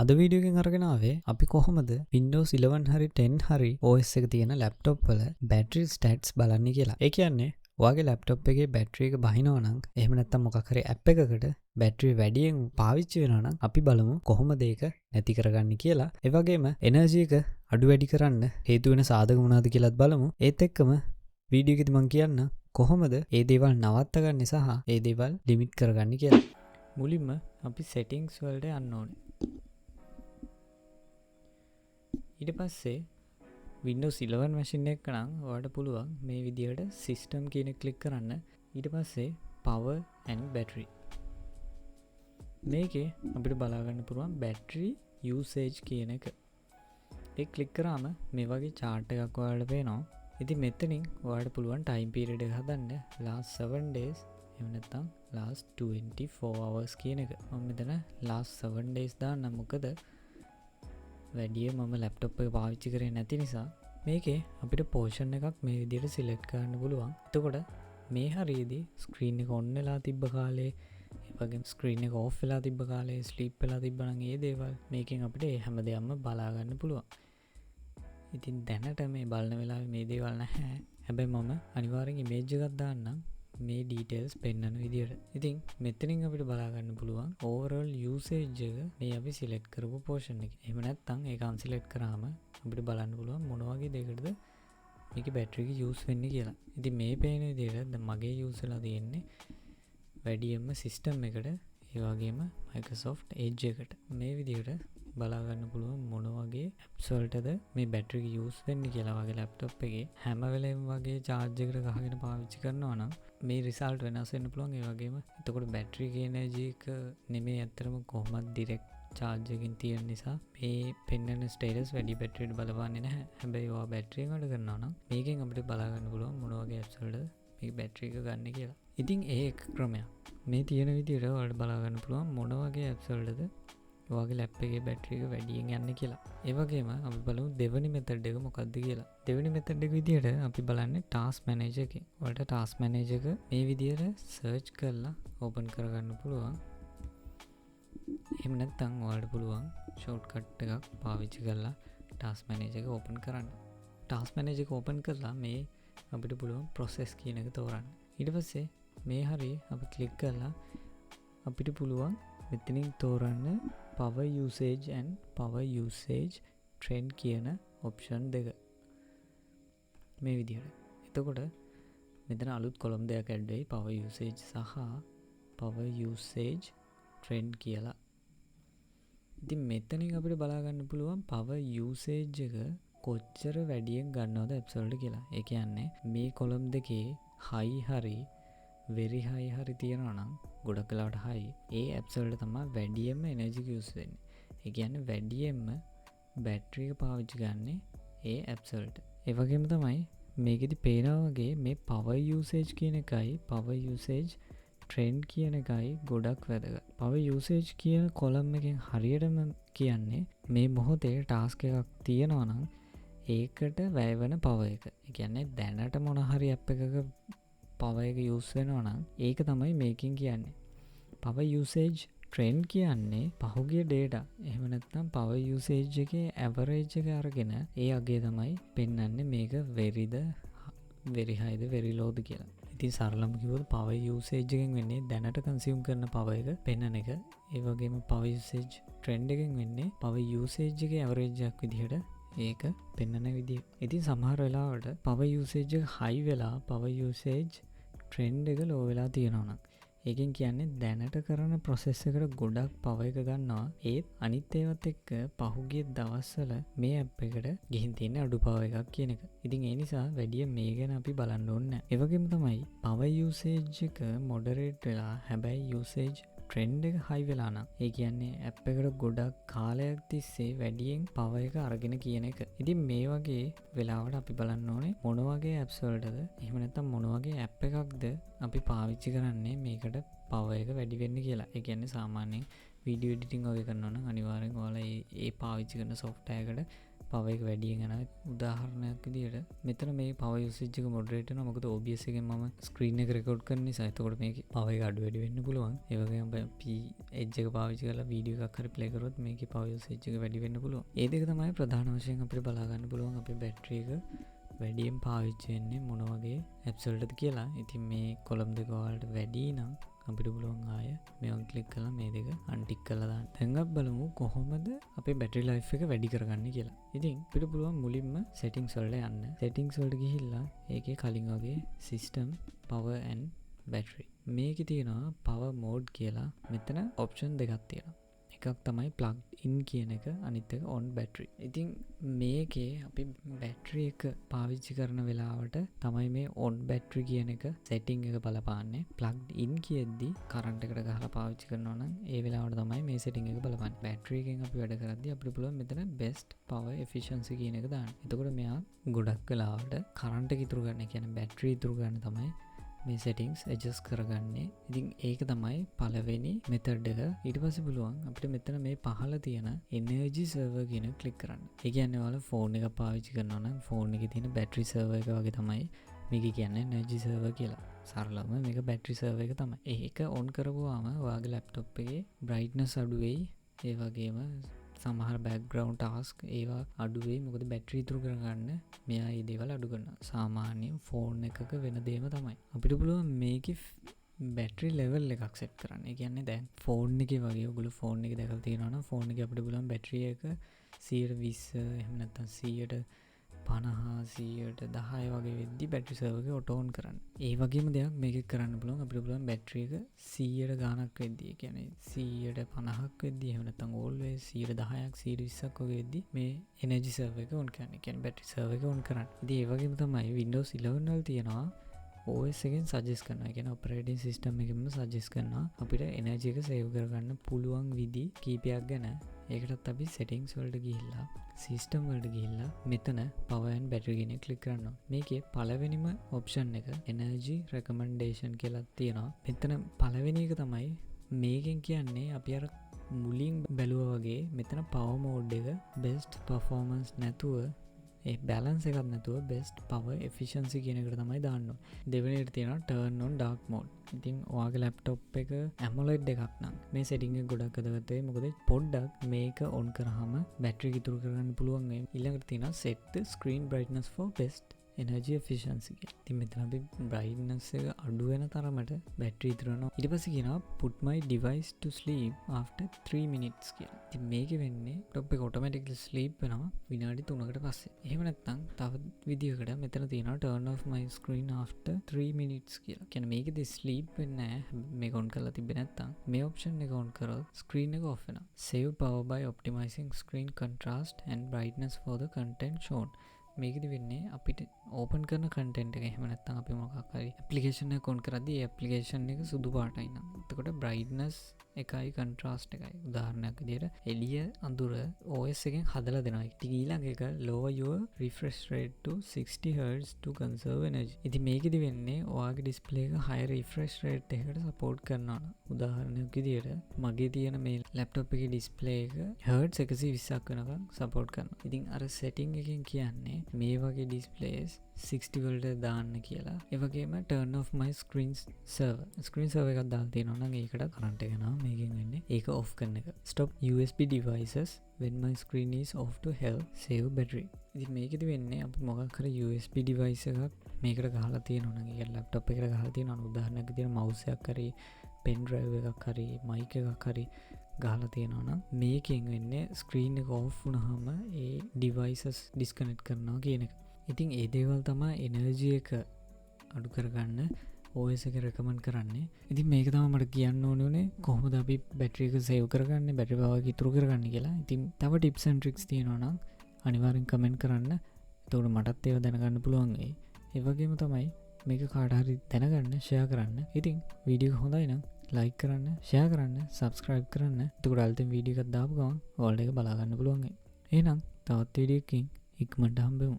අද වීඩියෝ එකෙන් අරගෙන ආවේ අපි කොහොමද Windows 11 හරි 10 හරි OS එක තියෙන ලැප්ටොප් වල බැටරි ස්ටැට්ස් බලන්නේ කියලා. ඒ කියන්නේ ඔයාගේ ලැප්ටොප් එකේ බැටරි එක බහිනවා නම් එහෙම නැත්නම් මොකක් හරි ඇප් එකකට බැටරි වැඩියෙන් පාවිච්චි වෙනවා නම් අපි බලමු කොහොමද ඒක නැති කරගන්නේ කියලා. ඒ වගේම එනර්ජි එක අඩු වැඩි කරන්න හේතු වෙන සාධක මොනවද කියලාත් බලමු. ඒත් එක්කම වීඩියෝ එකේදී මම කියන්න කොහොමද මේ දේවල් නවත්තගන්නේ සහ මේ දේවල් ලිමිට් කරගන්නේ කියලා. මුලින්ම අපි settings වලට යන්න ඕනේ. ඊට පස්සේ Windows 11 machine එක නම් ඔයාලට පුළුවන් මේ විදිහට system කියන එක click කරන්න. ඊට පස්සේ power and battery. මේකේ අපිට බලා ගන්න පුළුවන් battery usage කියන එක. ඒක click කරාම මේ වගේ chart එකක් ඔයාලට පේනවා. ඉතින් මෙතනින් ඔයාලට පුළුවන් time period එක හදන්න last 7 days එහෙම නැත්නම් last 24 hours කියන එක. මම මෙතන last 7 days දාන්න මොකද වැඩිය මම ලැප්ටොප් එක පාවිච්චි කරේ නැති නිසා. මේකේ අපිට පෝෂන් එකක් මේ විදිහට සිලෙක්ට් කරන්න පුළුවන්. එතකොට මේ හරියේදී ස්ක්‍රීන් එක ඔන් වෙලා තිබ්බ කාලේ, ඒ වගේම ස්ක්‍රීන් එක ඔෆ් වෙලා තිබ්බ කාලේ, ස්ලීප් වෙලා තිබ්බ නම් ඒ දේවල් මේකෙන් අපිට ඒ හැම දෙයක්ම බලා ගන්න පුළුවන්. ඉතින් දැනට මේ බලන වෙලාවේ මේ දේවල් නැහැ. හැබැයි මම අනිවාර්යෙන් ඉමේජ් එකක් දාන්නම් මේ ඩීටේල්ස් පෙන්වන විදිහට. ඉතින් මෙතනින් අපිට බලා ගන්න පුළුවන් overall usage එක මේ අපි select කරපු portion එකේ. එහෙම නැත්නම් ඒක unselect කරාම අපිට බලන්න පුළුවන් මොන වගේ දෙයකටද මේකේ battery එක use වෙන්නේ කියලා. ඉතින් මේ පේන විදිහට දැන් මගේ use වෙලා තියෙන්නේ වැඩියෙන්ම system එකට, ඒ වගේම Microsoft Edge එකට. මේ විදිහට බලා ගන්න පුළුවන් මොන වගේ apps වලටද මේ battery එක use වෙන්නේ කියලා. වගේ laptop එකේ හැම වෙලෙම වගේ charge එකට ගහගෙන පාවිච්චි කරනවා නම් මේ result වෙනස් වෙන්න පුළුවන්. ඒ වගේම එතකොට battery එකේ energy එක නෙමෙයි අත්‍තරම කොහොමද direct charge එකකින් තියෙන නිසා මේ පෙන්වන status වැඩි battery එකට බලපාන්නේ නැහැ. හැබැයි ඔයා battery එක වැඩ කරනවා නම් මේකෙන් අපිට බලා ගන්න පුළුවන් මොන වගේ apps වලද මේ battery එක ගන්න කියලා. ඉතින් ඒ එක ක්‍රමයක්. මේ තියෙන විදිහට ඔයාලට බලා ගන්න පුළුවන් මොන වගේ apps වලද ඔයාගේ ලැප් එකේ බැටරි එක වැඩියෙන් යන්නේ කියලා. ඒ වගේම අපි බලමු දෙවෙනි මෙතඩ් එක මොකක්ද කියලා. දෙවෙනි මෙතඩ් එක විදිහට අපි බලන්නේ ටාස්ක් මැනේජර් එකෙන්. ඔයාලට ටාස්ක් මැනේජර් එක මේ විදිහට සර්ච් කරලා ඕපන් කරගන්න පුළුවන්. එහෙම නැත්නම් ඔයාලට පුළුවන් ෂෝට්කට් එකක් පාවිච්චි කරලා ටාස්ක් මැනේජර් එක ඕපන් කරන්න. ටාස්ක් මැනේජර් එක ඕපන් කරලා මේ අපිට පුළුවන් process කියන එක තෝරන්න. ඊට පස්සේ මේ හරිය අපි ක්ලික් කරලා අපිට පුළුවන් මෙතනින් තෝරන්න power usage and power usage trend කියන option දෙක. මේ විදිහට. එතකොට මෙතන අලුත් කොලම් දෙකක් ඇඩ් වෙයි power usage සහ power usage trend කියලා. ඉතින් මෙතනින් අපිට බලා ගන්න පුළුවන් power usage එක කොච්චර වැඩියෙන් ගන්නවද apps වලට කියලා. ඒ කියන්නේ මේ කොලම් දෙකේ high හරි very high හරි තියනවා නම් ගොඩක් වෙලාවට high ඒ apps වලට තමයි වැඩියෙන්ම energy use වෙන්නේ. ඒ කියන්නේ වැඩියෙන්ම battery එක පාවිච්චි ගන්න ඒ apps වලට. ඒ වගේම තමයි මේකෙදි පේනවා වගේ මේ power usage කියන එකයි power usage trend කියන එකයි ගොඩක් වැදගත්. power usage කියන කොලම් එකෙන් හරියටම කියන්නේ මේ මොහොතේ task එකක් තියෙනවා නම් ඒකට වැය වෙන power එක. ඒ කියන්නේ දැනට මොන හරි app එකක power එක use වෙනවා නම් ඒක තමයි මේකෙන් කියන්නේ. power usage trend කියන්නේ පහුගිය data. එහෙම නැත්නම් power usage එකේ average එක අරගෙන ඒ අගය තමයි පෙන්වන්නේ මේක very high ද very low ද කියලා. ඉතින් සරලම කිව්වොත් power usage එකෙන් වෙන්නේ දැනට consume කරන power එක පෙන්වන එක. ඒ වගේම power usage trend එකෙන් වෙන්නේ power usage එකේ average එකක් විදිහට ඒක පෙන්වන විදිහ. ඉතින් සමහර වෙලාවට power usage එක high වෙලා power usage trend එක low වෙලා තියෙනවා නම් ඒකෙන් කියන්නේ දැනට කරන process එකට ගොඩක් power එක ගන්නවා. ඒත් අනිත් ඒවාත් එක්ක පහුගිය දවස්වල මේ app එකට ගිහින් තියෙන අඩු power එකක් කියන එක. ඉතින් ඒ නිසා වැඩිය මේ ගැන අපි බලන්න ඕනේ නැහැ. ඒ වගේම තමයි power usage එක moderate වෙලා හැබැයි usage trend එක high වෙලා නම් ඒ කියන්නේ app එකට ගොඩක් කාලයක් තිස්සේ වැඩියෙන් power එක අරගෙන කියන එක. ඉතින් මේ වගේ වෙලාවට අපි බලන්න ඕනේ මොන වගේ apps වලටද එහෙම නැත්නම් මොන වගේ app එකක්ද අපි පාවිච්චි කරන්නේ මේකට power එක වැඩි වෙන්න කියලා. ඒ කියන්නේ සාමාන්‍යයෙන් video editing වගේ කරනවා නම් අනිවාර්යෙන් ඔයාලා ඒ පාවිච්චි කරන software එකට power එක වැඩියෙන් යනවා. උදාහරණයක් විදියට මෙතන මේ power usage එක moderate වෙනවා. මොකද OBS එකෙන් මම screen එක record කරන නිසා. එතකොට මේකේ power එක අඩු වැඩි වෙන්න පුළුවන්. ඒ වගේම edge එක පාවිච්චි කරලා වීඩියෝ එකක් හරි play කරොත් මේකේ power usage එක වැඩි වෙන්න පුළුවන්. ඒ දෙක තමයි ප්‍රධාන වශයෙන් අපිට බලා ගන්න පුළුවන් අපේ battery එක වැඩියෙන් පාවිච්චි වෙන්නේ මොන වගේ apps වලටද කියලා. ඉතින් මේ කොලම් දෙක වලට වැඩි නම් අපිට පුළුවන් ආය මේවන් ක්ලික් කරලා මේ දෙක අන්ටික් කරලා දාන්න. දැන් අපි බලමු කොහොමද අපේ battery life එක වැඩි කරගන්නේ කියලා. ඉතින් අපිට පුළුවන් මුලින්ම settings වලට යන්න. settings වලට ගිහිල්ලා ඒකේ කලින් වගේ system power and battery මේකේ තියෙනවා power mode කියලා. මෙතන option දෙකක් තියෙනවා. එකක් තමයි plugged in කියන එක, අනිත් එක on battery. ඉතින් මේකේ අපි battery එක පාවිච්චි කරන වෙලාවට තමයි මේ on battery කියන එක setting එක බලපාන්නේ. plugged in කියද්දි current එකට ගහලා පාවිච්චි කරනවා නම් ඒ වෙලාවට තමයි මේ setting එක බලපාන්නේ. battery එකෙන් අපි වැඩ කරද්දි අපිට පුළුවන් මෙතන best power efficiency කියන එක දාන්න. එතකොට මෙයා ගොඩක් වෙලාවට current එක ඉතුරු ගන්න, කියන්නේ battery ඉතුරු ගන්න තමයි මේ settings adjust කරගන්නේ. ඉතින් ඒක තමයි පළවෙනි method එක. ඊට පස්සේ පුළුවන් අපිට මෙතන මේ පහළ තියෙන energy server කියන click කරන්න. ඒ කියන්නේ ඔයාලා phone එක පාවිච්චි කරනවා නම් phone එකේ තියෙන battery server එක වගේ තමයි මේක කියන්නේ energy server කියලා. සරලවම මේක battery server එක තමයි. ඒක on කරපුවාම ඔයාගේ laptop එකේ brightness අඩු වෙයි. ඒ වගේම සමහර background task ඒවා අඩු වෙයි. මොකද battery ඉතුරු කරගන්න මෙයා මේ දේවල් අඩු කරනවා. සාමාන්‍යයෙන් phone එකක වෙන දේම තමයි. අපිට පුළුවන් මේකේ battery level එකක් set කරන්න. ඒ කියන්නේ දැන් phone එකේ වගේ ඔයගොල්ලෝ phone එක දැකලා තියෙනවා නම් phone එකේ අපිට පුළුවන් battery එක 120 එහෙම නැත්නම් 150 110 වගේ වෙද්දි battery server එක auto on කරන්න. ඒ වගේම දෙයක් මේකේ කරන්න පුළුවන්. අපිට පුළුවන් battery එක 100 ගානක් වෙද්දි, ඒ කියන්නේ 150ක් වෙද්දි එහෙම නැත්නම් always 110ක් 120ක් වගේ වෙද්දි මේ energy server එක on කරන්න. ඒ කියන්නේ battery server එක on කරන්න. ඉතින් ඒ වගේම තමයි Windows 11 වල තියෙනවා OS එකෙන් suggest කරනවා. ඒ කියන්නේ operating system එකෙන්ම suggest කරනවා අපිට energy එක save කරගන්න පුළුවන් විදි කීපයක් ගැන. ඒකටත් අපි settings වලට ගිහිල්ලා system වලට ගිහිල්ලා මෙතන power and battery කියන එක click කරනවා. මේකේ පළවෙනිම option එක energy recommendation කියලා තියෙනවා. මෙතන පළවෙනි එක තමයි මේකෙන් කියන්නේ අපි අර මුලින් බැලුවා වගේ මෙතන power mode එක best performance නැතුව ඒ balance එකක් නැතුව best power efficiency කියන එකට තමයි දාන්න ඕනේ. දෙවෙනි එකට තියෙනවා turn on dark mode. ඉතින් ඔයාගේ laptop එක AMOLED එකක් නම් මේ setting එක ගොඩක් වැදගත් වෙයි. මොකද පොඩ්ඩක් මේක on කරාම battery එක ඉතුරු කරගන්න පුළුවන් වෙයි. ඊළඟට තියෙනවා set the screen brightness for best energy efficiency කියලා. ඉතින් මෙතන අපි brightness එක අඩු වෙන තරමට battery ඉතුරු වෙනවා. ඊට පස්සේ කියනවා put my device to sleep after 3 minutes කියලා. ඉතින් මේකෙ වෙන්නේ laptop එක automatically sleep වෙනවා විනාඩි 3කට පස්සේ. එහෙම නැත්නම් තව විදියකට මෙතන තියෙනවා turn off my screen after 3 minutes කියලා. කියන්නේ මේකෙදි sleep වෙන්නේ නැහැ. මේක on කරලා තිබ්බේ නැත්නම් මේ option එක on කරොත් screen එක off වෙනවා. Save power by optimizing screen contrast and brightness for the content shown. මේකෙදි වෙන්නේ අපිට ඕපන් කරන කන්ටෙන්ට් එක එහෙම නැත්නම් අපි මොකක් හරි ඇප්ලිකේෂන් එක ඔන් කරද්දී ඒ ඇප්ලිකේෂන් එක සුදු පාටයි නම් එතකොට brightness එකයි contrast එකයි. උදාහරණයක් විදිහට එළිය අඳුර OS එකෙන් හදලා දෙනවා. ඉතින් ඊළඟ එක lower your refresh rate to 60 Hz to conserve energy. ඉතින් මේකෙදි වෙන්නේ ඔයාගේ display එක high refresh rate එකකට support කරනවා. උදාහරණයක් විදිහට මගේ තියෙන මේ laptop එකේ display එක Hz 120ක් වෙනකම් support කරනවා. ඉතින් අර setting එකෙන් කියන්නේ මේ වගේ displays 60 වලට දාන්න කියලා. ඒ වගේම turn off my screen server එකක් දාලා තියෙනවා නම් ඒකට current එක යනවා. මේකෙන් වෙන්නේ ඒක off කරන එක. stop USB devices when my screen is off to help save battery. ඉතින් මේකෙදි වෙන්නේ අපි මොකක් හරි USB device එකක් මේකට ගහලා තියෙනවා නම් ඒ laptop එකට ගහලා තියෙනවා නම් උදාහරණයක් විදිහට mouse එකක් හරි pen drive එකක් හරි mic එකක් හරි ගහලා තියෙනවා නම් මේකෙන් වෙන්නේ screen එක off වුණාම ඒ devices disconnect කරනවා කියන එක. ඉතින් ඒ දේවල් තමයි energy එක අඩු කරගන්න OS එක recommend කරන්නේ. ඉතින් මේක තමයි මට කියන්න ඕනේ කොහොමද අපි battery එක save කරගන්නේ, battery power එක ඉතුරු කරගන්නේ කියලා. ඉතින් තව tips and tricks තියෙනවා නම් අනිවාර්යෙන් comment කරන්න. එතකොට මටත් ඒවා දැනගන්න පුළුවන් වෙයි. ඒ වගේම තමයි මේක කාට හරි දැනගන්න share කරන්න. ඉතින් වීඩියෝ එක හොඳයි නම් like කරන්න, share කරන්න, subscribe කරන්න. එතකොට අලුතෙන් වීඩියෝ එකක් දාපු ගමන් ඔයාලට ඒක බලා ගන්න පුළුවන් වෙයි. එහෙනම් තවත් වීඩියෝ එකකින් ඉක්මනට හම්බෙමු.